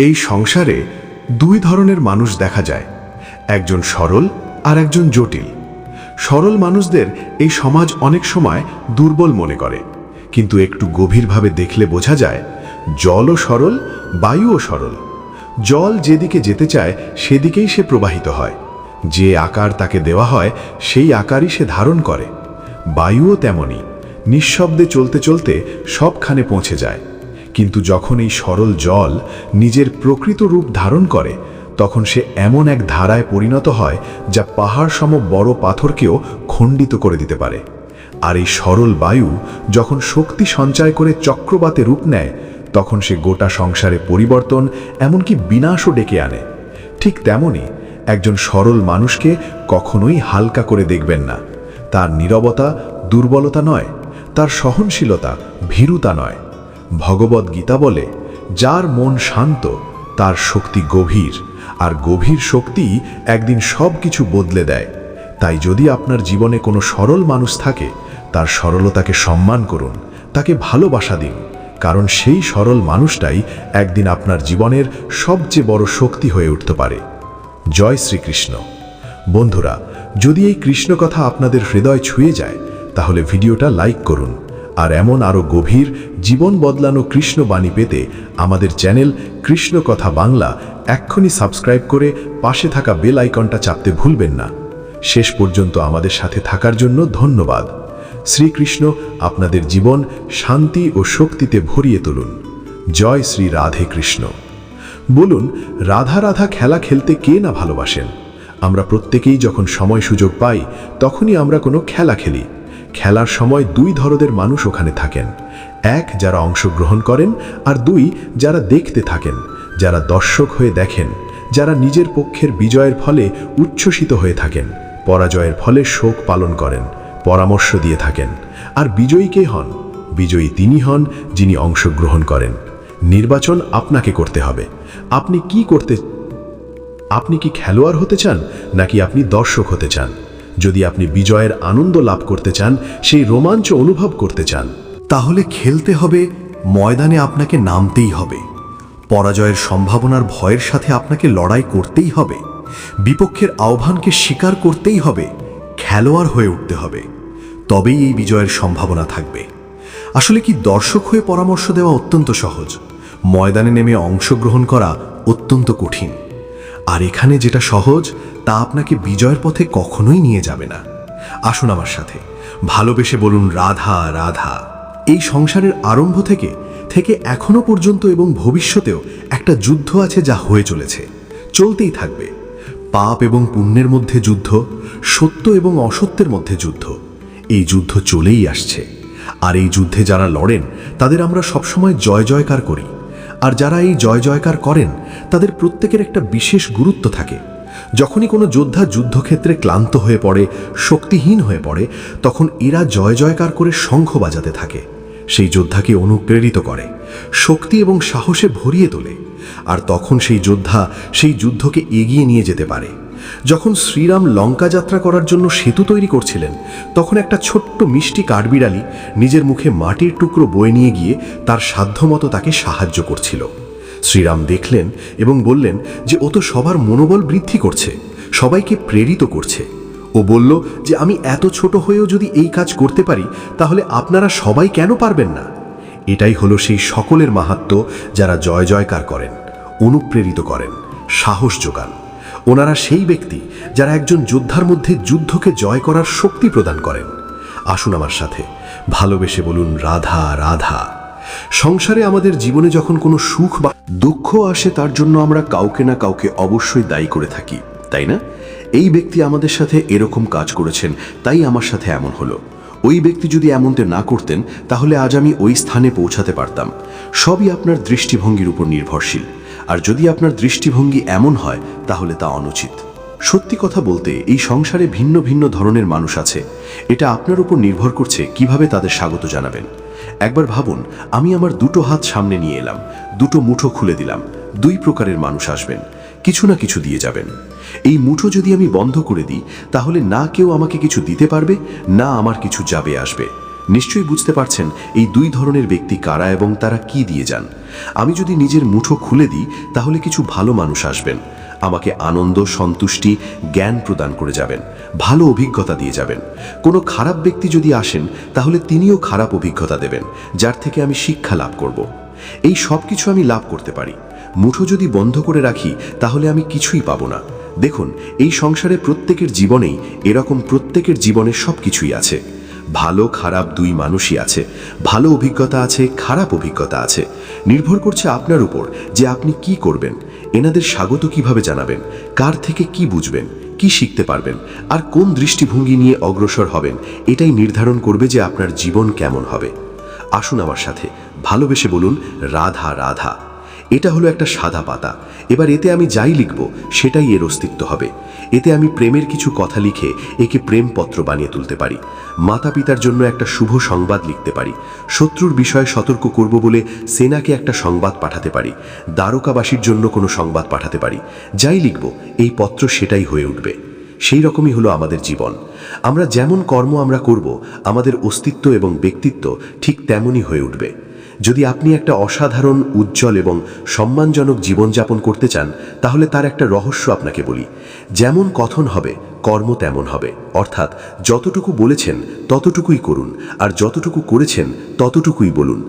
এই সংসারে দুই ধরনের মানুষ দেখা যায়, একজন সরল আর একজন জটিল। সরল মানুষদের এই সমাজ অনেক সময় দুর্বল মনে করে, কিন্তু একটু গভীরভাবে দেখলে বোঝা যায় জলও সরল, বায়ুও সরল। জল যেদিকে যেতে চায় সেদিকেই সে প্রবাহিত হয়, যে আকার তাকে দেওয়া হয় সেই আকারই সে ধারণ করে। বায়ুও তেমনি, নিঃশব্দে চলতে চলতে সবখানে পৌঁছে যায়। কিন্তু যখন এই সরল জল নিজের প্রকৃত রূপ ধারণ করে, তখন সে এমন এক ধারায় পরিণত হয় যা পাহাড় সম বড় পাথরকেও খণ্ডিত করে দিতে পারে। আর এই সরল বায়ু যখন শক্তি সঞ্চয় করে চক্রবাতে রূপ নেয়, তখন সে গোটা সংসারে পরিবর্তন, এমনকি বিনাশও ডেকে আনে। ঠিক তেমনি একজন সরল মানুষকে কখনোই হালকা করে দেখবেন না। তার নীরবতা দুর্বলতা নয়, তার সহনশীলতা ভীরুতা নয়। ভগবদ গীতা বলে, যার মন শান্ত তার শক্তি গভীর, আর গভীর শক্তি একদিন সব কিছু বদলে দেয়। তাই যদি আপনার জীবনে কোনো সরল মানুষ থাকে, তার সরলতাকে সম্মান করুন, তাকে ভালোবাসা দিন, কারণ সেই সরল মানুষটাই একদিন আপনার জীবনের সবচেয়ে বড় শক্তি হয়ে উঠতে পারে। জয় শ্রীকৃষ্ণ। বন্ধুরা, যদি এই কৃষ্ণ কথা আপনাদের হৃদয় ছুঁয়ে যায়, তাহলে ভিডিওটা লাইক করুন। আর এমন আরও গভীর জীবন বদলানো কৃষ্ণ বাণী পেতে আমাদের চ্যানেল কৃষ্ণ কথা বাংলা এক্ষুনি সাবস্ক্রাইব করে পাশে থাকা বেল আইকনটা চাপতে ভুলবেন না। শেষ পর্যন্ত আমাদের সাথে থাকার জন্য ধন্যবাদ। শ্রীকৃষ্ণ আপনাদের জীবন শান্তি ও শক্তিতে ভরিয়ে তুলুন। জয় শ্রী রাধে কৃষ্ণ। বলুন, রাধা রাধা খেলা খেলতে কে না ভালোবাসেন? আমরা প্রত্যেকেই যখন সময় সুযোগ পাই, তখনই আমরা কোনো খেলা খেলি। খেলার সময় দুই ধরনের মানুষ ওখানে থাকেন, এক যারা অংশগ্রহণ করেন, আর দুই যারা দেখতে থাকেন, যারা দর্শক হয়ে দেখেন, যারা নিজের পক্ষের বিজয়ের ফলে উচ্ছ্বসিত হয়ে থাকেন, পরাজয়ের ফলে শোক পালন করেন, পরামর্শ দিয়ে থাকেন। আর বিজয়ী কে হন? বিজয়ী তিনি হন যিনি অংশগ্রহণ করেন। নির্বাচন আপনাকে করতে হবে। আপনি কি খেলোয়াড় হতে চান, নাকি আপনি দর্শক হতে চান? যদি আপনি বিজয়ের আনন্দ লাভ করতে চান, সেই রোমাঞ্চ অনুভব করতে চান, তাহলে খেলতে হবে, ময়দানে আপনাকে নামতেই হবে। পরাজয়ের সম্ভাবনার ভয়ের সাথে আপনাকে লড়াই করতেই হবে, বিপক্ষের আহ্বানকে স্বীকার করতেই হবে, খেলোয়াড় হয়ে উঠতে হবে। তবেই এই বিজয়ের সম্ভাবনা থাকবে। আসলে কি, দর্শক হয়ে পরামর্শ দেওয়া অত্যন্ত সহজ, ময়দানে নেমে অংশগ্রহণ করা অত্যন্ত কঠিন। আর এখানে যেটা সহজ, তা আপনাকে বিজয়ের পথে কখনোই নিয়ে যাবে না। আসুন আমার সাথে, ভালোবেসে বলুন রাধা রাধা। এই সংসারের আরম্ভ থেকে এখনো পর্যন্ত এবং ভবিষ্যতেও একটা যুদ্ধ আছে, যা হয়ে চলেছে, চলতেই থাকবে। পাপ এবং পুণ্যের মধ্যে যুদ্ধ, সত্য এবং অসত্যের মধ্যে যুদ্ধ। এই যুদ্ধ চলেই আসছে। আর এই যুদ্ধে যারা লড়েন, তাদের আমরা সবসময় জয় জয়কার করি। আর যারা এই জয় জয়কার করেন, তাদের প্রত্যেকের একটা বিশেষ গুরুত্ব থাকে। যখনই কোনো যোদ্ধা যুদ্ধক্ষেত্রে ক্লান্ত হয়ে পড়ে, শক্তিহীন হয়ে পড়ে, তখন এরা জয় জয়কার করে শঙ্খ বাজাতে থাকে। সেই যোদ্ধাকে অনুপ্রেরিত করে, শক্তি এবং সাহসে ভরিয়ে তোলে। আর তখন সেই যোদ্ধা সেই যুদ্ধকে এগিয়ে নিয়ে যেতে পারে। যখন শ্রীরাম লঙ্কা যাত্রা করার জন্য সেতু তৈরি করছিলেন, তখন একটা ছোট্ট মিষ্টি কাঠবিড়ালি নিজের মুখে মাটির টুকরো বয়ে নিয়ে গিয়ে তার সাধ্যমতো তাকে সাহায্য করছিল। শ্রীরাম দেখলেন এবং বললেন যে ও তো সবার মনোবল বৃদ্ধি করছে, সবাইকে প্রেরিত করছে। ও বলল যে আমি এত ছোট হয়েও যদি এই কাজ করতে পারি, তাহলে আপনারা সবাই কেন পারবেন না? এটাই হলো সেই সকলের মাহাত্ম্য, যারা জয় জয়কার করেন, অনুপ্রেরিত করেন, সাহস যোগান। ওনারা সেই ব্যক্তি যারা একজন যোদ্ধার মধ্যে যুদ্ধকে জয় করার শক্তি প্রদান করেন। আসুন আমার সাথে, ভালোবেসে বলুন রাধা রাধা। সংসারে আমাদের জীবনে যখন কোনো সুখ বা দুঃখ আসে, তার জন্য আমরা কাউকে না কাউকে অবশ্যই দায়ী করে থাকি, তাই না? এই ব্যক্তি আমাদের সাথে এরকম কাজ করেছেন, তাই আমার সাথে এমন হলো। ওই ব্যক্তি যদি এমনটা না করতেন, তাহলে আজ আমি ওই স্থানে পৌঁছাতে পারতাম। সবই আপনার দৃষ্টিভঙ্গির উপর নির্ভরশীল। আর যদি আপনার দৃষ্টিভঙ্গি এমন হয়, তাহলে তা অনুচিত। সত্যি কথা বলতে, এই সংসারে ভিন্ন ভিন্ন ধরনের মানুষ আছে। এটা আপনার উপর নির্ভর করছে কিভাবে তাদের স্বাগত জানাবেন। একবার ভাবুন, আমি আমার দুটো হাত সামনে নিয়ে এলাম, দুটো মুঠো খুলে দিলাম। দুই প্রকারের মানুষ আসবেন, কিছু না কিছু দিয়ে যাবেন। এই মুঠো যদি আমি বন্ধ করে দিই, তাহলে না কেউ আমাকে কিছু দিতে পারবে, না আমার কিছু যাবে আসবে। নিশ্চয়ই বুঝতে পারছেন এই দুই ধরনের ব্যক্তি কারা এবং তারা কি দিয়ে যান। আমি যদি নিজের মুঠো খুলে দিই তাহলে কিছু ভালো মানুষ আসবেন, আমাকে আনন্দ, সন্তুষ্টি, জ্ঞান প্রদান করে যাবেন, ভালো অভিজ্ঞতা দিয়ে যাবেন। কোনো খারাপ ব্যক্তি যদি আসেন তাহলে তিনিও খারাপ অভিজ্ঞতা দেবেন, যার থেকে আমি শিক্ষা লাভ করব। এই সব কিছু আমি লাভ করতে পারি। মুঠো যদি বন্ধ করে রাখি তাহলে আমি কিছুই পাবো না। দেখুন, এই সংসারে প্রত্যেকের জীবনেই এরকম প্রত্যেকের জীবনে সব কিছুই আছে। ভালো খারাপ দুই মানুষই আছে, ভালো অভিজ্ঞতা আছে, খারাপ অভিজ্ঞতা আছে। নির্ভর করছে আপনার উপর যে আপনি কি করবেন, এনাদের স্বাগত কিভাবে জানাবেন, কার থেকে কি বুঝবেন, কি শিখতে পারবেন, আর কোন দৃষ্টিভঙ্গি নিয়ে অগ্রসর হবেন। এটাই নির্ধারণ করবে যে আপনার জীবন কেমন হবে। আসুন আমার সাথে ভালোবেসে বলুন, রাধা রাধা। এটা হলো একটা সাদা পাতা। এবার এতে আমি যাই লিখব সেটাই এর অস্তিত্ব হবে। এতে আমি প্রেমের কিছু কথা লিখে একে প্রেমপত্র বানিয়ে তুলতে পারি। মাতা পিতার জন্য একটা শুভ সংবাদ লিখতে পারি। শত্রুর বিষয়ে সতর্ক করব বলে সেনাকে একটা সংবাদ পাঠাতে পারি। দ্বারকাবাসীর জন্য কোনো সংবাদ পাঠাতে পারি। যাই লিখব এই পত্র সেটাই হয়ে উঠবে। সেই রকমই হলো আমাদের জীবন। আমরা যেমন কর্ম আমরা করব, আমাদের অস্তিত্ব এবং ব্যক্তিত্ব ঠিক তেমনই হয়ে উঠবে। যদি আপনি একটা অসাধারণ, উজ্জ্বল এবং সম্মানজনক জীবনযাপন করতে চান তাহলে তার একটা রহস্য আপনাকে বলি। যেমন কথন হবে কর্ম তেমন হবে। অর্থাৎ যতটুকু বলেছেন ততটুকুই করুন, আর যতটুকু করেছেন ততটুকুই বলুন।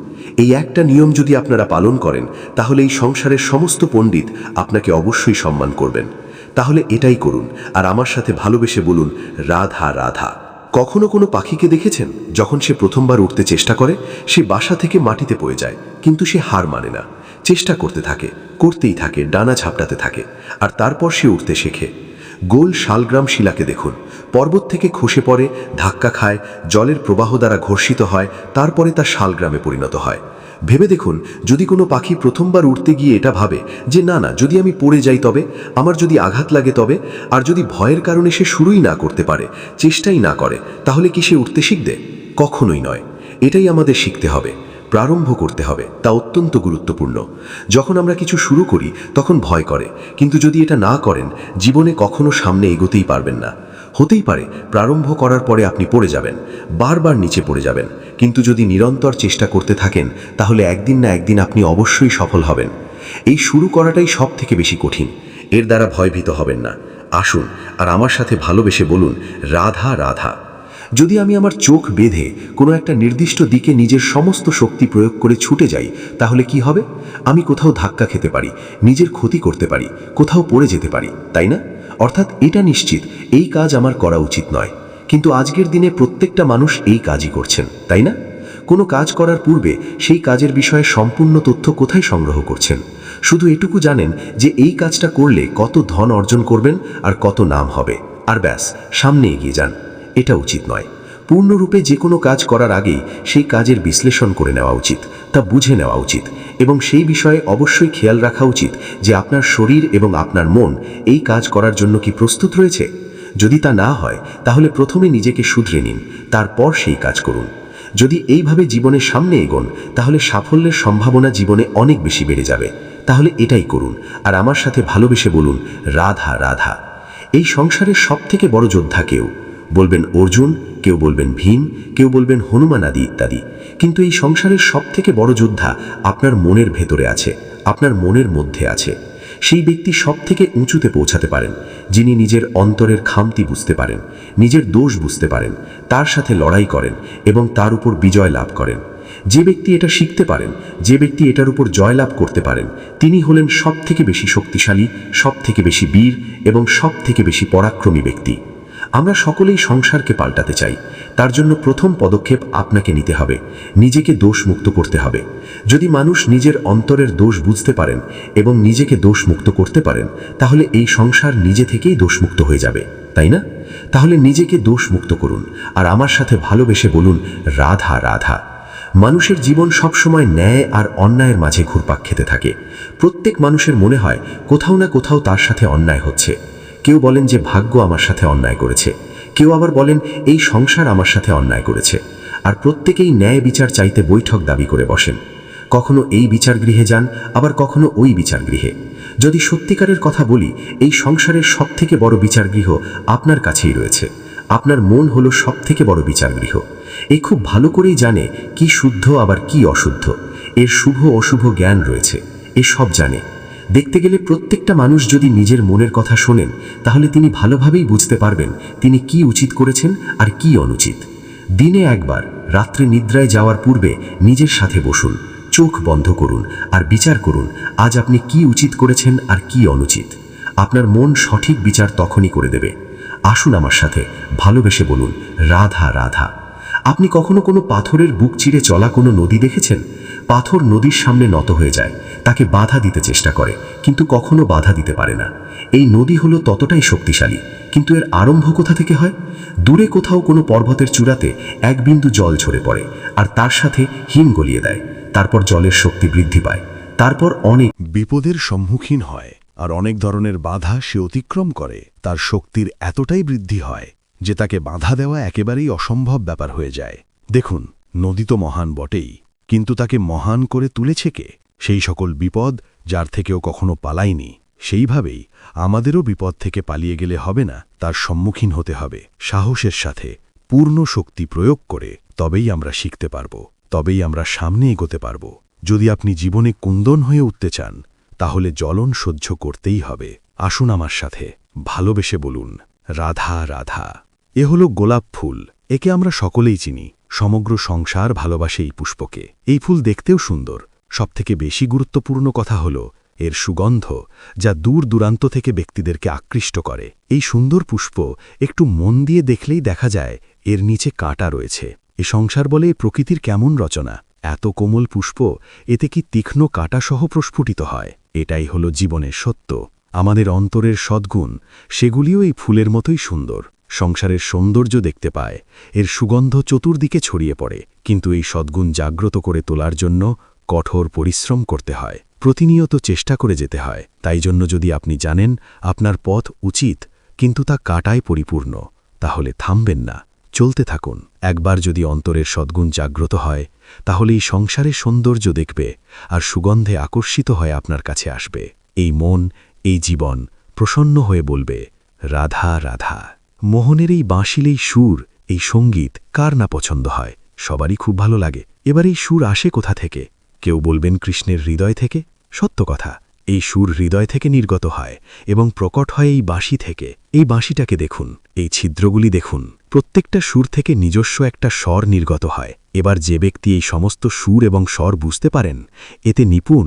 এই একটা নিয়ম যদি আপনারা পালন করেন তাহলে এই সংসারের সমস্ত পণ্ডিত আপনাকে অবশ্যই সম্মান করবেন। তাহলে এটাই করুন, আর আমার সাথে ভালোবেসে বলুন, রাধা রাধা। কখনো কোনো পাখিকে দেখেছেন যখন সে প্রথমবার উঠতে চেষ্টা করে? সে বাসা থেকে মাটিতে পড়ে যায়, কিন্তু সে হার মানে না, চেষ্টা করতে থাকে, করতেই থাকে, ডানা ঝাপটাতে থাকে, আর তারপর সে উঠতে শেখে। গোল শালগ্রাম শিলাকে দেখুন, পর্বত থেকে খসে পড়ে, ধাক্কা খায়, জলের প্রবাহ দ্বারা ঘর্ষিত হয়, তারপরে তা শালগ্রামে পরিণত হয়। ভেবে দেখুন, যদি কোনো পাখি প্রথমবার উঠতে গিয়ে এটা ভাবে যে না না, যদি আমি পড়ে যাই তবে, আমার যদি আঘাত লাগে তবে, আর যদি ভয়ের কারণে সে শুরুই না করতে পারে, চেষ্টাই না করে, তাহলে কি সে উঠতে শিখবে? কখনোই নয়। এটাই আমাদের শিখতে হবে, প্রারম্ভ করতে হবে। তা অত্যন্ত গুরুত্বপূর্ণ। যখন আমরা কিছু শুরু করি তখন ভয় করে, কিন্তু যদি এটা না করেন জীবনে কখনো সামনে এগোতেই পারবেন না। হতেই পারে প্রারম্ভ করার পরে আপনি পড়ে যাবেন, বারবার নিচে পড়ে যাবেন, কিন্তু যদি নিরন্তর চেষ্টা করতে থাকেন তাহলে একদিন না একদিন আপনি অবশ্যই সফল হবেন। এই শুরু করাটাই সব থেকে বেশি কঠিন। এর দ্বারা ভয়ভীত হবেন না। আসুন আর আমার সাথে ভালোবেসে বলুন, রাধা রাধা। যদি আমি আমার চোখ বেঁধে কোনো একটা নির্দিষ্ট দিকে নিজের সমস্ত শক্তি প্রয়োগ করে ছুটে যাই তাহলে কি হবে? আমি কোথাও ধাক্কা খেতে পারি, নিজের ক্ষতি করতে পারি, কোথাও পড়ে যেতে পারি, তাই না? অর্থাৎ এটা নিশ্চিত এই কাজ আমার করা উচিত নয়। কিন্তু আজকের দিনে প্রত্যেকটা মানুষ এই কাজই করছেন, তাই না? কোনো কাজ করার পূর্বে সেই কাজের বিষয়ে সম্পূর্ণ তথ্য কোথায় সংগ্রহ করছেন? শুধু এটুকু জানেন যে এই কাজটা করলে কত ধন অর্জন করবেন আর কত নাম হবে, আর ব্যাস সামনে এগিয়ে যান। এটা উচিত নয়। পূর্ণরূপে যে কোনো কাজ করার আগেই সেই কাজের বিশ্লেষণ করে নেওয়া উচিত, তা বুঝে নেওয়া উচিত, এবং সেই বিষয়ে অবশ্যই খেয়াল রাখা উচিত যে আপনার শরীর এবং আপনার মন এই কাজ করার জন্য কি প্রস্তুত রয়েছে। যদি তা না হয় তাহলে প্রথমে নিজেকে শুধরে নিন, তারপর সেই কাজ করুন। যদি এইভাবে জীবনের সামনে এগোন তাহলে সাফল্যের সম্ভাবনা জীবনে অনেক বেশি বেড়ে যাবে। তাহলে এটাই করুন, আর আমার সাথে ভালোবেসে বলুন, রাধা রাধা। এই সংসারের সবথেকে বড় যোদ্ধা কেউ বলবেন অর্জুন, কেউ বলবেন ভীম, কেউ বলবেন হনুমান আদি ইত্যাদি। কিন্তু এই সংসারের সবথেকে বড় যোদ্ধা আপনার মনের ভেতরে আছে, আপনার মনের মধ্যে আছে। সেই ব্যক্তি সবথেকে উঁচুতে পৌঁছাতে পারেন যিনি নিজের অন্তরের খামতি বুঝতে পারেন, নিজের দোষ বুঝতে পারেন, তার সাথে লড়াই করেন এবং তার উপর বিজয় লাভ করেন। যে ব্যক্তি এটা শিখতে পারেন, যে ব্যক্তি এটার উপর জয়লাভ করতে পারেন, তিনি হলেন সবথেকে বেশি শক্তিশালী, সবথেকে বেশি বীর এবং সবথেকে বেশি পরাক্রমী ব্যক্তি। আমরা সকলেই সংসারকে পাল্টাতে চাই। তার জন্য প্রথম পদক্ষেপ আপনাকে নিতে হবে, নিজেকে দোষমুক্ত করতে হবে। যদি মানুষ নিজের অন্তরের দোষ বুঝতে পারেন এবং নিজেকে দোষমুক্ত করতে পারেন তাহলে এই সংসার নিজে থেকেই দোষমুক্ত হয়ে যাবে, তাই না? তাহলে নিজেকে দোষমুক্ত করুন, আর আমার সাথে ভালোবেসে বলুন, রাধা রাধা। মানুষের জীবন সবসময় ন্যায় আর অন্যায়ের মাঝে ঘুরপাক খেতে থাকে। প্রত্যেক মানুষের মনে হয় কোথাও না কোথাও তার সাথে অন্যায় হচ্ছে। কেউ বলেন যে ভাগ্য আমার সাথে অন্যায় করেছে, কেউ আবার বলেন এই সংসার আমার সাথে অন্যায় করেছে। আর প্রত্যেকেই ন্যায় বিচার চাইতে বৈঠক দাবি করে বসেন। কখনো এই বিচার গৃহে যান, আবার কখনো ওই বিচার গৃহে। যদি সত্যিকারের কথা বলি, এই সংসারের সবথেকে বড় বিচার গৃহ আপনার কাছেই রয়েছে। আপনার মন হলো সবথেকে বড় বিচার গৃহ। এই খুব ভালো করেই জানে কি শুদ্ধ আবার কি অশুদ্ধ। এর শুভ অশুভ জ্ঞান রয়েছে, এ সব জানে। দেখতে গেলে প্রত্যেকটা মানুষ যদি নিজের মনের কথা শোনেন, তাহলে তিনি ভালোভাবেই বুঝতে পারবেন তিনি কি উচিত করেছেন আর কি অনুচিত। দিনে একবার রাত্রে নিদ্রায় যাওয়ার পূর্বে নিজের সাথে বসুন, চোখ বন্ধ করুন আর বিচার করুন আজ আপনি কি উচিত করেছেন আর কি অনুচিত। আপনার মন সঠিক বিচার তখনই করে দেবে। আসুন আমার সাথে, ভালোবেসে বলুন, রাধা রাধা। আপনি কখনো কোনো পাথরের বুক চিরে চলা কোনো নদী দেখেছেন? পাথর নদীর সামনে নত হয়ে যায়, তাকে বাধা দিতে চেষ্টা করে, কিন্তু কখনো বাধা দিতে পারে না। এই নদী হলো ততটাই শক্তিশালী, কিন্তু এর আরম্ভ কোথা থেকে হয়? দূরে কোথাও কোনো পর্বতের চূড়াতে এক বিন্দু জল ঝরে পড়ে আর তার সাথে হিম গলিয়ে দেয়। তারপর জলের শক্তি বৃদ্ধি পায়, তারপর অনেক বিপদের সম্মুখীন হয় আর অনেক ধরনের বাধা সে অতিক্রম করে। তার শক্তির এতটাই বৃদ্ধি হয় যে তাকে বাধা দেওয়া একেবারেই অসম্ভব ব্যাপার হয়ে যায়। দেখুন, নদী তো মহান বটেই, কিন্তু তাকে মহান করে তুলেছে কে? সেই সকল বিপদ যার থেকেও কখনো পালায়নি। সেইভাবেই আমাদেরও বিপদ থেকে পালিয়ে গেলে হবে না, তার সম্মুখীন হতে হবে সাহসের সাথে, পূর্ণ শক্তি প্রয়োগ করে। তবেই আমরা শিখতে পারব, তবেই আমরা সামনে এগোতে পারব। যদি আপনি জীবনে কুন্দন হয়ে উঠতে চান, তাহলে জ্বলন সহ্য করতেই হবে। আসুন আমার সাথে, ভালোবেসে বলুন, রাধা রাধা। এ হলো গোলাপ ফুল, একে আমরা সকলেই চিনি। সমগ্র সংসার ভালোবাসে এই পুষ্পকে। এই ফুল দেখতেও সুন্দর, সবথেকে বেশি গুরুত্বপূর্ণ কথা হল এর সুগন্ধ, যা দূর দূরান্ত থেকে ব্যক্তিদেরকে আকৃষ্ট করে। এই সুন্দর পুষ্প একটু মন দিয়ে দেখলেই দেখা যায় এর নিচে কাঁটা রয়েছে। এ সংসার বলে প্রকৃতির কেমন রচনা! এত কোমল পুষ্প, এতে কি তীক্ষ্ণ কাঁটাসহ প্রস্ফুটিত হয়। এটাই হলো জীবনের সত্য। আমাদের অন্তরের সদ্গুণ, সেগুলিও এই ফুলের মতোই সুন্দর। সংসারের সৌন্দর্য দেখতে পায়, এর সুগন্ধ চতুর্দিকে ছড়িয়ে পড়ে। কিন্তু এই সদ্গুণ জাগ্রত করে তোলার জন্য কঠোর পরিশ্রম করতে হয়, প্রতিনিয়ত চেষ্টা করে যেতে হয়। তাই জন্য যদি আপনি জানেন আপনার পথ উচিত, কিন্তু তা কাঁটায় পরিপূর্ণ, তাহলে থামবেন না, চলতে থাকুন। একবার যদি অন্তরের সদ্গুণ জাগ্রত হয়, তাহলে এই সংসারের সৌন্দর্য দেখবে আর সুগন্ধে আকর্ষিত হয়ে আপনার কাছে আসবে। এই মন, এই জীবন প্রসন্ন হয়ে বলবে, রাধা রাধা। মোহনের এই বাঁশিলেই সুর, এই সঙ্গীত কার না পছন্দ হয়? সবারই খুব ভালো লাগে। এবার এই সুর আসে কোথা থেকে? কেউ বলবেন কৃষ্ণের হৃদয় থেকে। সত্য কথা, এই সুর হৃদয় থেকে নির্গত হয় এবং প্রকট হয় এই বাঁশি থেকে। এই বাঁশিটাকে দেখুন, এই ছিদ্রগুলি দেখুন, প্রত্যেকটা সুর থেকে নিজস্ব একটা স্বর নির্গত হয়। এবার যে ব্যক্তি এই সমস্ত সুর এবং স্বর বুঝতে পারেন, এতে নিপুণ,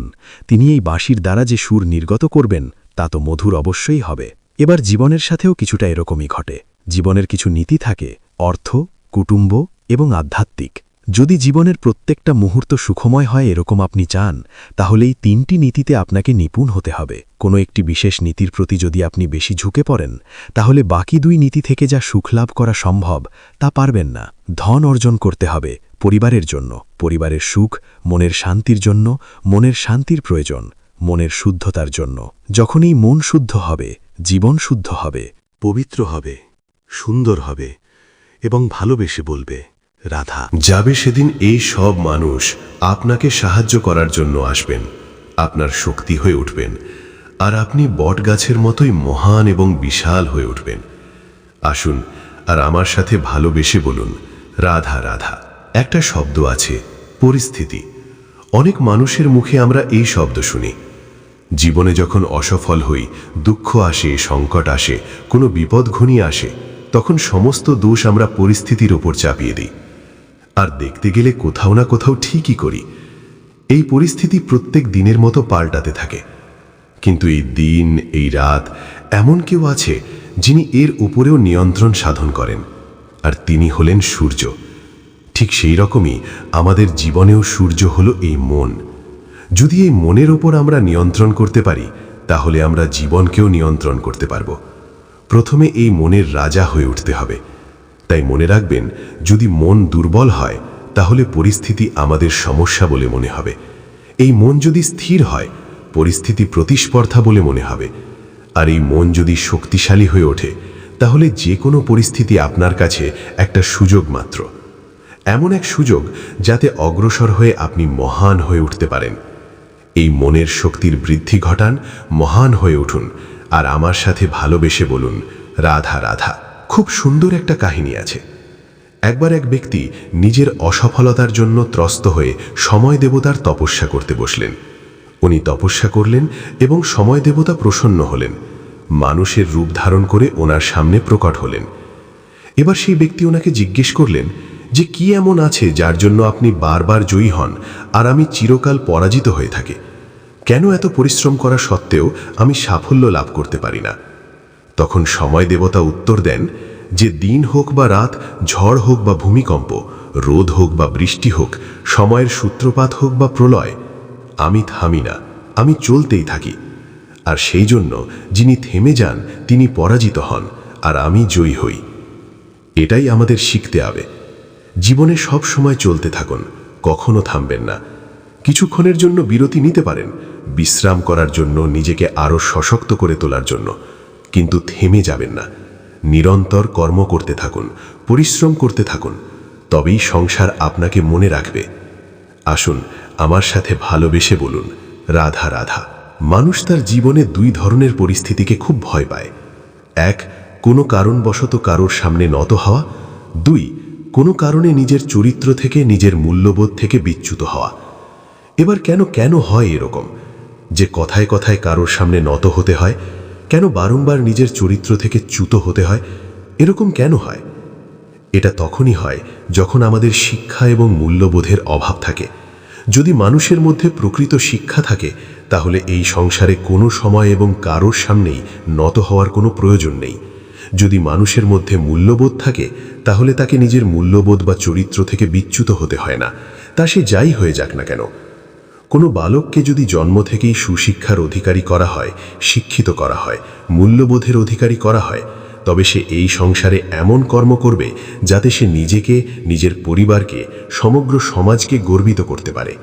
তিনি এই বাঁশির দ্বারা যে সুর নির্গত করবেন তা তো মধুর অবশ্যই হবে। এবার জীবনের সাথেও কিছুটা এরকমই ঘটে। জীবনের কিছু নীতি থাকে, অর্থ, কুটুম্ব এবং আধ্যাত্মিক। যদি জীবনের প্রত্যেকটা মুহূর্ত সুখময় হয় এরকম আপনি চান, তাহলে এই তিনটি নীতিতে আপনাকে নিপুণ হতে হবে। কোনো একটি বিশেষ নীতির প্রতি যদি আপনি বেশি ঝুঁকে পড়েন, তাহলে বাকি দুই নীতি থেকে যা সুখলাভ করা সম্ভব তা পারবেন না। ধন অর্জন করতে হবে পরিবারের জন্য, পরিবারের সুখ, মনের শান্তির জন্য, মনের শান্তির প্রয়োজন, মনের শুদ্ধতার জন্য। যখন এই মন শুদ্ধ হবে, জীবন শুদ্ধ হবে, পবিত্র হবে, সুন্দর হবে এবং ভালোবেসে বলবে, রাধা। যাবে সেদিন এই সব মানুষ আপনাকে সাহায্য করার জন্য আসবেন, আপনার শক্তি হয়ে উঠবেন, আর আপনি বটগাছের মতোই মহান এবং বিশাল হয়ে উঠবেন। আসুন আর আমার সাথে ভালোবেসে বলুন, রাধা রাধা। একটা শব্দ আছে, পরিস্থিতি। অনেক মানুষের মুখে আমরা এই শব্দ শুনি। জীবনে যখন অসফল হই, দুঃখ আসে, সংকট আসে, কোনো বিপদ ঘনিয়ে আসে, তখন সমস্ত দোষ আমরা পরিস্থিতির ওপর চাপিয়ে দিই। আর দেখতে গেলে কোথাও না কোথাও ঠিকই করি। এই পরিস্থিতি প্রত্যেক দিনের মতো পাল্টাতে থাকে, কিন্তু এই দিন, এই রাত, এমন কেউ আছে যিনি এর উপরেও নিয়ন্ত্রণ সাধন করেন, আর তিনি হলেন সূর্য। ঠিক সেই রকমই আমাদের জীবনেও সূর্য হলো এই মন। যদি এই মনের ওপর আমরা নিয়ন্ত্রণ করতে পারি, তাহলে আমরা জীবনকেও নিয়ন্ত্রণ করতে পারব। প্রথমে এই মনের রাজা হয়ে উঠতে হবে। তাই মনে রাখবেন, যদি মন দুর্বল হয়, তাহলে পরিস্থিতি আমাদের সমস্যা বলে মনে হবে। এই মন যদি স্থির হয়, পরিস্থিতি প্রতিস্পর্ধা বলে মনে হবে। আর এই মন যদি শক্তিশালী হয়ে ওঠে, তাহলে যে কোনো পরিস্থিতি আপনার কাছে একটা সুযোগ মাত্র। এমন এক সুযোগ যাতে অগ্রসর হয়ে আপনি মহান হয়ে উঠতে পারেন। এই মনের শক্তির বৃদ্ধি ঘটান, মহান হয়ে উঠুন, আর আমার সাথে ভালোবেসে বলুন, রাধা রাধা। খুব সুন্দর একটা কাহিনী আছে। একবার এক ব্যক্তি নিজের অসফলতার জন্য ত্রস্ত হয়ে সময় দেবতার তপস্যা করতে বসলেন। উনি তপস্যা করলেন এবং সময় দেবতা প্রসন্ন হলেন, মানুষের রূপ ধারণ করে ওনার সামনে প্রকট হলেন। এবার সেই ব্যক্তি ওনাকে জিজ্ঞেস করলেন যে কি এমন আছে যার জন্য আপনি বারবার জয়ী হন আর আমি চিরকাল পরাজিত হয়ে থাকি? কেন এত পরিশ্রম করা সত্ত্বেও আমি সাফল্য লাভ করতে পারি না? তখন সময় দেবতা উত্তর দেন যে দিন হোক বা রাত, ঝড় হোক বা ভূমিকম্প, রোদ হোক বা বৃষ্টি হোক, সময়ের সূত্রপাত হোক বা প্রলয়, আমি থামি না, আমি চলতেই থাকি। আর সেই জন্য যিনি থেমে যান তিনি পরাজিত হন আর আমি জয়ী হই। এটাই আমাদের শিখতে হবে। জীবনে সব সময় চলতে থাকুন, কখনো থামবেন না। কিছুক্ষণের জন্য বিরতি নিতে পারেন, বিশ্রাম করার জন্য, নিজেকে আরও সশক্ত করে তোলার জন্য, কিন্তু থেমে যাবেন না। নিরন্তর কর্ম করতে থাকুন, পরিশ্রম করতে থাকুন, তবেই সংসার আপনাকে মনে রাখবে। আসুন আমার সাথে ভালোবেসে বলুন, রাধা রাধা। মানুষ তার জীবনে দুই ধরনের পরিস্থিতিকে খুব ভয় পায়। এক, কোনো কারণবশত কারোর সামনে নত হওয়া। দুই, কোনো কারণে নিজের চরিত্র থেকে, নিজের মূল্যবোধ থেকে বিচ্যুত হওয়া। এবার কেন হয় এরকম যে কথায় কথায় কারোর সামনে নত হতে হয়? কেন বারংবার নিজের চরিত্র থেকে চ্যুত হতে হয়? এরকম কেন হয়? এটা তখনই হয় যখন আমাদের শিক্ষা এবং মূল্যবোধের অভাব থাকে। যদি মানুষের মধ্যে প্রকৃত শিক্ষা থাকে তাহলে এই সংসারে কোনো সময় এবং কারোর সামনেই নত হওয়ার কোনো প্রয়োজন নেই। যদি মানুষের মধ্যে মূল্যবোধ থাকে তাহলে তাকে নিজের মূল্যবোধ বা চরিত্র থেকে বিচ্যুত হতে হয় না, তা সে যাই হয়ে যাক না কেন। কোনো বালককে যদি জন্ম থেকেই সুশিক্ষার অধিকারী করা হয়, শিক্ষিত করা হয়, মূল্যবোধের অধিকারী করা হয়, তবে সে এই সংসারে এমন কর্ম করবে যাতে সে নিজেকে, নিজের পরিবারকে, সমগ্র সমাজকে গর্বিত করতে পারে।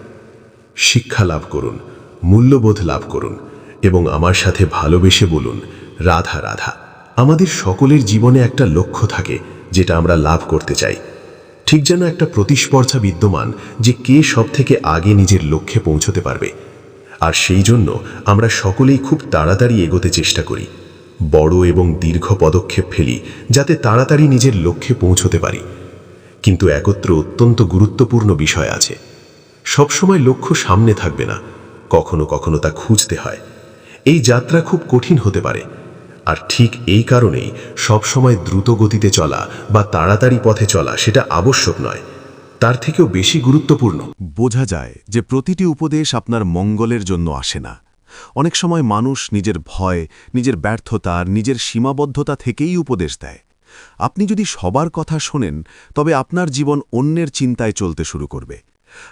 শিক্ষা লাভ করুন, মূল্যবোধ লাভ করুন এবং আমার সাথে ভালোবেসে বলুন, রাধা রাধা। আমাদের সকলের জীবনে একটা লক্ষ্য থাকে যেটা আমরা লাভ করতে চাই। ঠিক যেন একটা প্রতিস্পর্ধা বিদ্যমান যে কে সব থেকে আগে নিজের লক্ষ্যে পৌঁছতে পারবে। আর সেই জন্য আমরা সকলেই খুব তাড়াতাড়ি এগোতে চেষ্টা করি, বড় এবং দীর্ঘ পদক্ষেপ ফেলি যাতে তাড়াতাড়ি নিজের লক্ষ্যে পৌঁছতে পারি। কিন্তু একত্র অত্যন্ত গুরুত্বপূর্ণ বিষয় আছে। সবসময় লক্ষ্য সামনে থাকবে না, কখনো কখনো তা খুঁজতে হয়। এই যাত্রা খুব কঠিন হতে পারে, আর ঠিক এই কারণেই সবসময় দ্রুত গতিতে চলা বা তাড়াতাড়ি পথে চলা সেটা আবশ্যক নয়, তার থেকেও বেশি গুরুত্বপূর্ণ। বোঝা যায় যে প্রতিটি উপদেশ আপনার মঙ্গলের জন্য আসে না। অনেক সময় মানুষ নিজের ভয়, নিজের ব্যর্থতার, নিজের সীমাবদ্ধতা থেকেই উপদেশ দেয়। আপনি যদি সবার কথা শোনেন তবে আপনার জীবন অন্যের চিন্তায় চলতে শুরু করবে।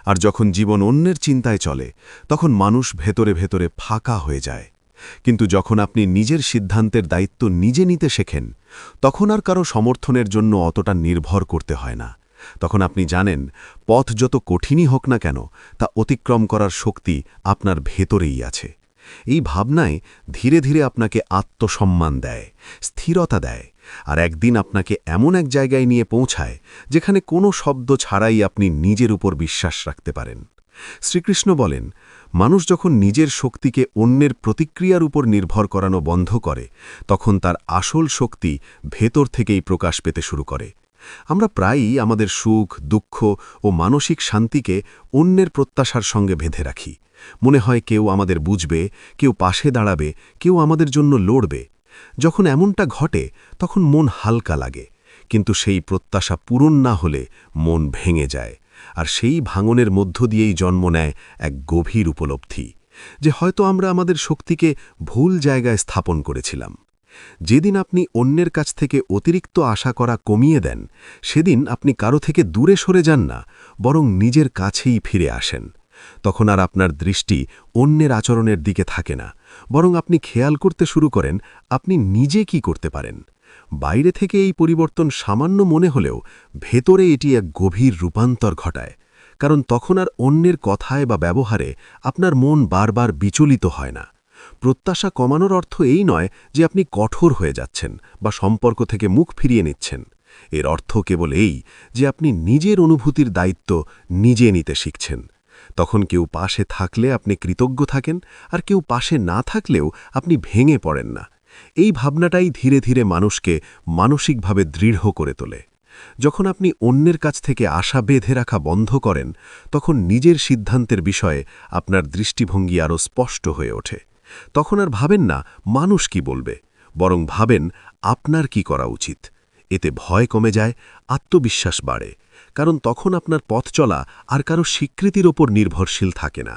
আর যখন জীবন অন্যের চিন্তায় চলে তখন মানুষ ভেতরে ভেতরে ফাঁকা হয়ে যায়। কিন্তু যখন আপনি নিজের সিদ্ধান্তের দায়িত্ব নিজে নিতে শেখেন তখন আর কারো সমর্থনের জন্য অতটা নির্ভর করতে হয় না। তখন আপনি জানেন পথ যত কঠিনই হোক না কেন তা অতিক্রম করার শক্তি আপনার ভেতরেই আছে। এই ভাবনায় ধীরে ধীরে আপনাকে আত্মসম্মান দেয়, স্থিরতা দেয়, আর একদিন আপনাকে এমন এক জায়গায় নিয়ে পৌঁছায় যেখানে কোনো শব্দ ছাড়াই আপনি নিজের উপর বিশ্বাস রাখতে পারেন। শ্রীকৃষ্ণ বলেন, মানুষ যখন নিজের শক্তিকে অন্যের প্রতিক্রিয়ার উপর নির্ভর করানো বন্ধ করে তখন তার আসল শক্তি ভেতর থেকেই প্রকাশ পেতে শুরু করে। আমরা প্রায়ই আমাদের সুখ, দুঃখ ও মানসিক শান্তিকে অন্যের প্রত্যাশার সঙ্গে বেঁধে রাখি। মনে হয় কেউ আমাদের বুঝবে, কেউ পাশে দাঁড়াবে, কেউ আমাদের জন্য লড়বে। যখন এমনটা ঘটে তখন মন হালকা লাগে, কিন্তু সেই প্রত্যাশা পূরণ না হলে মন ভেঙে যায়। আর সেই ভাঙনের মধ্য দিয়েই জন্ম নেয় এক গভীর উপলব্ধি যে হয়তো আমরা আমাদের শক্তিকে ভুল জায়গায় স্থাপন করেছিলাম। যেদিন আপনি অন্যের কাছ থেকে অতিরিক্ত আশা করা কমিয়ে দেন সেদিন আপনি কারো থেকে দূরে সরে যান না, বরং নিজের কাছেই ফিরে আসেন। তখন আর আপনার দৃষ্টি অন্যের আচরণের দিকে থাকে না, বরং আপনি খেয়াল করতে শুরু করেন আপনি নিজে কি করতে পারেন। বাইরে থেকে এই পরিবর্তন সামান্য মনে হলেও ভেতরে এটি এক গভীর রূপান্তর ঘটায়, কারণ তখন আর অন্যের কথায় বা ব্যবহারে আপনার মন বারবার বিচলিত হয় না। প্রত্যাশা কমানোর অর্থ এই নয় যে আপনি কঠোর হয়ে যাচ্ছেন বা সম্পর্ক থেকে মুখ ফিরিয়ে নিচ্ছেন। এর অর্থ কেবল এই যে আপনি নিজের অনুভূতির দায়িত্ব নিজে নিতে শিখছেন। তখন কেউ পাশে থাকলে আপনি কৃতজ্ঞ থাকেন, আর কেউ পাশে না থাকলেও আপনি ভেঙে পড়েন না। এই ভাবনাটাই ধীরে ধীরে মানুষকে মানসিকভাবে দৃঢ় করে তোলে। যখন আপনি অন্যের কাছ থেকে আশা বেঁধে রাখা বন্ধ করেন, তখন নিজের সিদ্ধান্তের বিষয়ে আপনার দৃষ্টিভঙ্গি আরও স্পষ্ট হয়ে ওঠে। তখন আর ভাবেন না মানুষ কি বলবে, বরং ভাবেন আপনার কি করা উচিত। এতে ভয় কমে যায়, আত্মবিশ্বাস বাড়ে, কারণ তখন আপনার পথ চলা আর কারো স্বীকৃতির ওপর নির্ভরশীল থাকে না।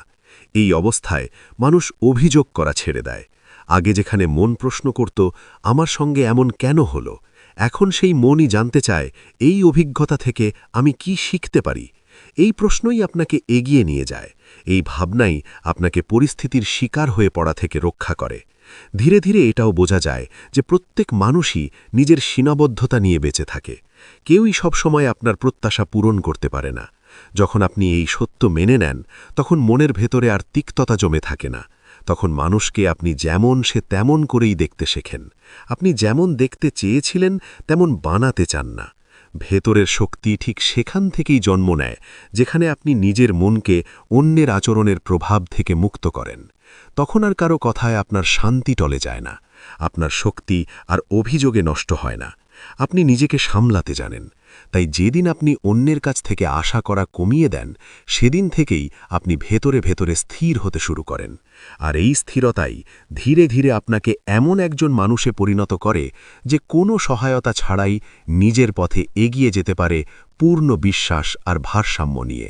এই অবস্থায় মানুষ অভিযোগ করা ছেড়ে দেয়। আগে যেখানে মন প্রশ্ন করত আমার সঙ্গে এমন কেন হলো, এখন সেই মনই জানতে চায় এই অভিজ্ঞতা থেকে আমি কি শিখতে পারি। এই প্রশ্নই আপনাকে এগিয়ে নিয়ে যায়। এই ভাবনাই আপনাকে পরিস্থিতির শিকার হয়ে পড়া থেকে রক্ষা করে। ধীরে ধীরে এটাও বোঝা যায় যে প্রত্যেক মানুষই নিজের সীমাবদ্ধতা নিয়ে বেঁচে থাকে। কেউই সবসময় আপনার প্রত্যাশা পূরণ করতে পারে না। যখন আপনি এই সত্য মেনে নেন, তখন মনের ভেতরে আর তিক্ততা জমে থাকে না। তখন মানুষকে আপনি যেমন সে তেমন করেই দেখতে শেখেন। আপনি যেমন দেখতে চেয়েছিলেন তেমন বানাতে চান না। ভেতরের শক্তি ঠিক সেখান থেকেই জন্ম নেয় যেখানে আপনি নিজের মনকে অন্যের আচরণের প্রভাব থেকে মুক্ত করেন। তখন আর কারো কথায় আপনার শান্তি টলে যায় না, আপনার শক্তি আর অভিযোগে নষ্ট হয় না। আপনি নিজেকে সামলাতে জানেন। তাই যেদিন আপনি অন্যের কাছ থেকে আশা করা কমিয়ে দেন, সেদিন থেকেই আপনি ভেতরে ভেতরে স্থির হতে শুরু করেন। আর এই স্থিরতাই ধীরে ধীরে আপনাকে এমন একজন মানুষে পরিণত করে যে কোনো সহায়তা ছাড়াই নিজের পথে এগিয়ে যেতে পারে পূর্ণ বিশ্বাস আর ভারসাম্য নিয়ে।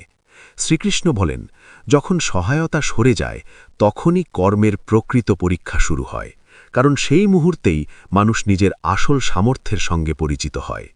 শ্রীকৃষ্ণ বলেন, যখন সহায়তা সরে যায় তখনই কর্মের প্রকৃত পরীক্ষা শুরু হয়, কারণ সেই মুহূর্তেই মানুষ নিজের আসল সামর্থ্যের সঙ্গে পরিচিত হয়।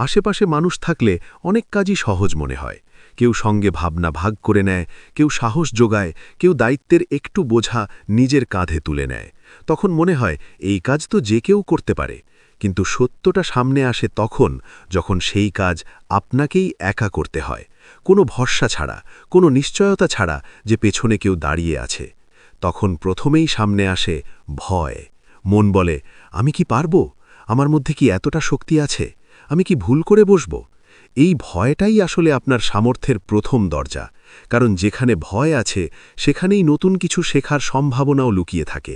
আশেপাশে মানুষ থাকলে অনেক কাজই সহজ মনে হয়। কেউ সঙ্গে ভাবনা ভাগ করে নেয়, কেউ সাহস যোগায়, কেউ দায়িত্বের একটু বোঝা নিজের কাঁধে তুলে নেয়। তখন মনে হয় এই কাজ তো যে কেউ করতে পারে। কিন্তু সত্যটা সামনে আসে তখন, যখন সেই কাজ আপনাকেই একা করতে হয়, কোনো ভরসা ছাড়া, কোনো নিশ্চয়তা ছাড়া যে পেছনে কেউ দাঁড়িয়ে আছে। তখন প্রথমেই সামনে আসে ভয়। মন বলে, আমি কি পারবো? আমার মধ্যে কি এতটা শক্তি আছে? আমি কি ভুল করে বসব? এই ভয়টাই আসলে আপনার সামর্থ্যের প্রথম দরজা, কারণ যেখানে ভয় আছে সেখানেই নতুন কিছু শেখার সম্ভাবনাও লুকিয়ে থাকে।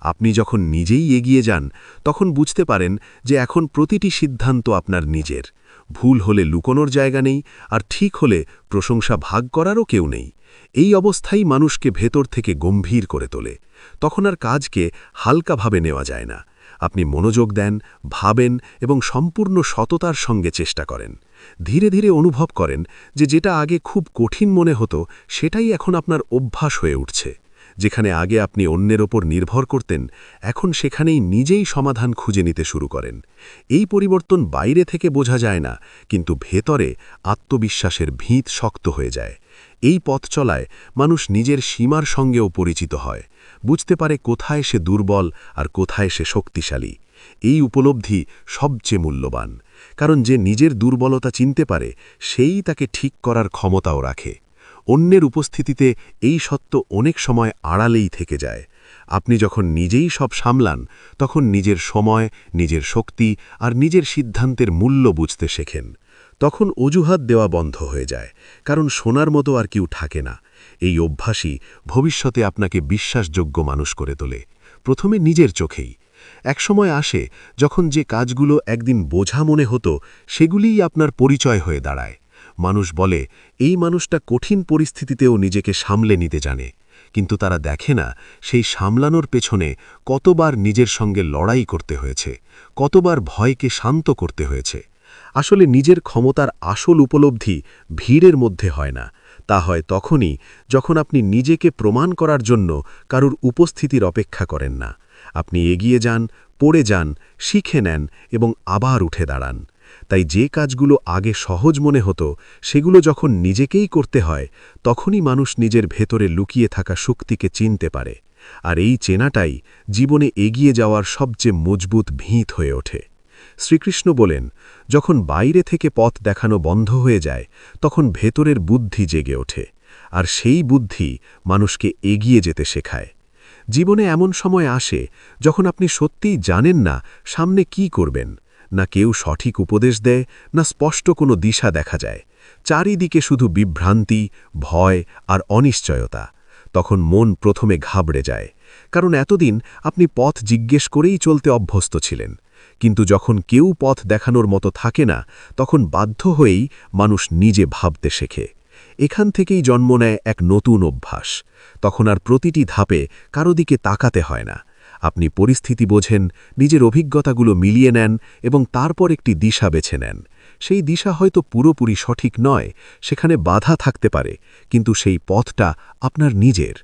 আপনি যখন নিজেই এগিয়ে যান, তখন বুঝতে পারেন যে এখন প্রতিটি সিদ্ধান্ত আপনার নিজের। ভুল হলে লুকোনোর জায়গা নেই, আর ঠিক হলে প্রশংসা ভাগ করারও কেউ নেই। এই অবস্থাই মানুষকে ভেতর থেকে গম্ভীর করে তোলে। তখন আর কাজকে হালকাভাবে নেওয়া যায় না। আপনি মনোযোগ দেন, ভাবেন এবং সম্পূর্ণ সততার সঙ্গে চেষ্টা করেন। ধীরে ধীরে অনুভব করেন যে যেটা আগে খুব কঠিন মনে হতো, সেটাই এখন আপনার অভ্যাস হয়ে উঠছে। যেখানে আগে আপনি অন্যের ওপর নির্ভর করতেন, এখন সেখানেই নিজেই সমাধান খুঁজে নিতে শুরু করেন। এই পরিবর্তন বাইরে থেকে বোঝা যায় না, কিন্তু ভেতরে আত্মবিশ্বাসের ভিত শক্ত হয়ে যায়। এই পথ চলায় মানুষ নিজের সীমার সঙ্গেও পরিচিত হয়, বুঝতে পারে কোথায় সে দুর্বল আর কোথায় সে শক্তিশালী। এই উপলব্ধি সবচেয়ে মূল্যবান, কারণ যে নিজের দুর্বলতা চিনতে পারে সেই তাকে ঠিক করার ক্ষমতাও রাখে। অন্যের উপস্থিতিতে এই সত্য অনেক সময় আড়ালেই থেকে যায়। আপনি যখন নিজেই সব সামলান, তখন নিজের সময়, নিজের শক্তি আর নিজের সিদ্ধান্তের মূল্য বুঝতে শেখেন। তখন অজুহাত দেওয়া বন্ধ হয়ে যায়, কারণ শোনার মতো আর কেউ থাকে না। এই অভ্যাসই ভবিষ্যতে আপনাকে বিশ্বাসযোগ্য মানুষ করে তোলে, প্রথমে নিজের চোখেই। একসময় আসে যখন যে কাজগুলো একদিন বোঝা মনে হতো, সেগুলিই আপনার পরিচয় হয়ে দাঁড়ায়। মানুষ বলে, এই মানুষটা কঠিন পরিস্থিতিতেও নিজেকে সামলে নিতে জানে, কিন্তু তারা দেখে না সেই সামলানোর পেছনে কতবার নিজের সঙ্গে লড়াই করতে হয়েছে, কতবার ভয়কে শান্ত করতে হয়েছে। আসলে নিজের ক্ষমতার আসল উপলব্ধি ভিড়ের মধ্যে হয় না, তা হয় তখনই যখন আপনি নিজেকে প্রমাণ করার জন্য কারুর উপস্থিতির অপেক্ষা করেন না। আপনি এগিয়ে যান, পড়ে যান, শিখে নেন এবং আবার উঠে দাঁড়ান। তাই যে কাজগুলো আগে সহজ মনে হতো, সেগুলো যখন নিজেকেই করতে হয়, তখনই মানুষ নিজের ভেতরে লুকিয়ে থাকা শক্তিকে চিনতে পারে। আর এই চেনাটাই জীবনে এগিয়ে যাওয়ার সবচেয়ে মজবুত ভিত হয়ে ওঠে। শ্রীকৃষ্ণ বলেন, যখন বাইরে থেকে পথ দেখানো বন্ধ হয়ে যায়, তখন ভেতরের বুদ্ধি জেগে ওঠে, আর সেই বুদ্ধি মানুষকে এগিয়ে যেতে শেখায়। জীবনে এমন সময় আসে যখন আপনি সত্যিই জানেন না সামনে কি করবেন, না কেউ সঠিক উপদেশ দেয়, না স্পষ্ট কোনো দিশা দেখা যায়। চারিদিকে শুধু বিভ্রান্তি, ভয় আর অনিশ্চয়তা। তখন মন প্রথমে ঘাবড়ে যায়, কারণ এতদিন আপনি পথ জিজ্ঞেস করেই চলতে অভ্যস্ত ছিলেন। কিন্তু যখন কেউ পথ দেখানোর মতো থাকে না তখন বাধ্য হয়েই মানুষ নিজে ভাবতে শেখে। এখান থেকেই জন্ম নেয় এক নতুন অভ্যাস। তখন আর প্রতিটি ধাপে কারো দিকে তাকাতে হয় না। আপনি পরিস্থিতি বোঝেন, নিজের অভিজ্ঞতাগুলো মিলিয়ে নেন এবং তারপর একটি দিশা বেছে নেন। সেই দিশা হয়তো পুরোপুরি সঠিক নয়, সেখানে বাধা থাকতে পারে, কিন্তু সেই পথটা আপনার নিজের।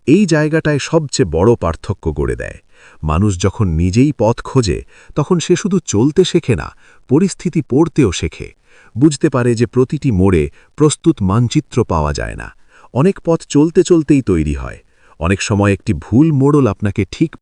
এই জায়গাটায় সবচেয়ে বড় পার্থক্য গড়ে দেয়। মানুষ যখন নিজেই পথ খোঁজে তখন সে শুধু চলতে শেখে না, পরিস্থিতি পড়তেও শেখে। বুঝতে পারে যে প্রতিটি মোড়ে প্রস্তুত মানচিত্র পাওয়া যায় না। অনেক পথ চলতে চলতেই তৈরি হয়। অনেক সময় একটি ভুল মোড়ল আপনাকে ঠিক